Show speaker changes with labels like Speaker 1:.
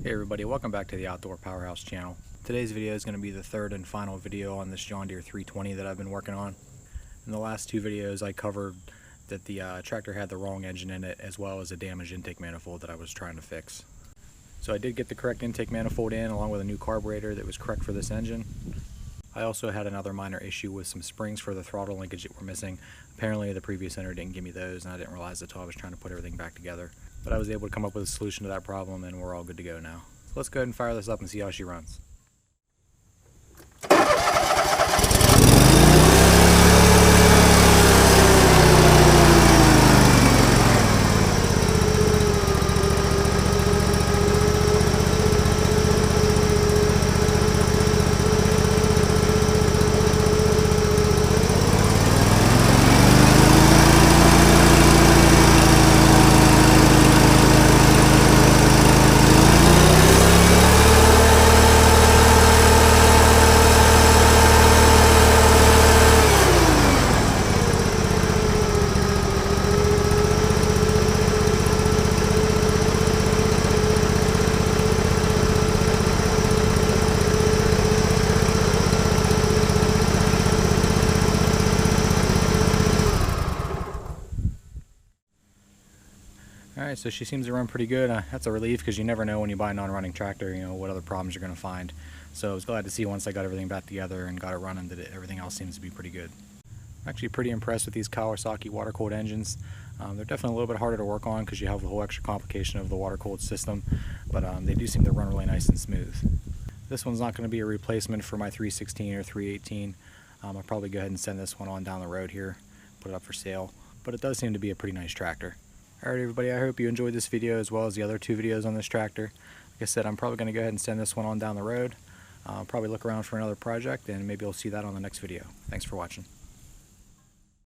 Speaker 1: Hey everybody, welcome back to the Outdoor Powerhouse channel. Today's video is going to be the third and final video on this John Deere 320 that I've been working on. In the last two videos I covered that the tractor had the wrong engine in it, as well as a damaged intake manifold that I was trying to fix. So I did get the correct intake manifold in, along with a new carburetor that was correct for this engine. I also had another minor issue with some springs for the throttle linkage that were missing. Apparently the previous owner didn't give me those, and I didn't realize it until I was trying to put everything back together. But I was able to come up with a solution to that problem, and we're all good to go now. So let's go ahead and fire this up and see how she runs. Alright, so she seems to run pretty good. That's a relief, because you never know when you buy a non-running tractor, what other problems you're going to find. So I was glad to see once I got everything back together and got it running that everything else seems to be pretty good. I'm actually pretty impressed with these Kawasaki water-cooled engines. They're definitely a little bit harder to work on because you have the whole extra complication of the water-cooled system, but they do seem to run really nice and smooth. This one's not going to be a replacement for my 316 or 318. I'll probably go ahead and send this one on down the road here, put it up for sale, but it does seem to be a pretty nice tractor. Alright everybody, I hope you enjoyed this video as well as the other two videos on this tractor. Like I said, I'm probably going to go ahead and send this one on down the road. I'll probably look around for another project, and maybe you'll see that on the next video. Thanks for watching.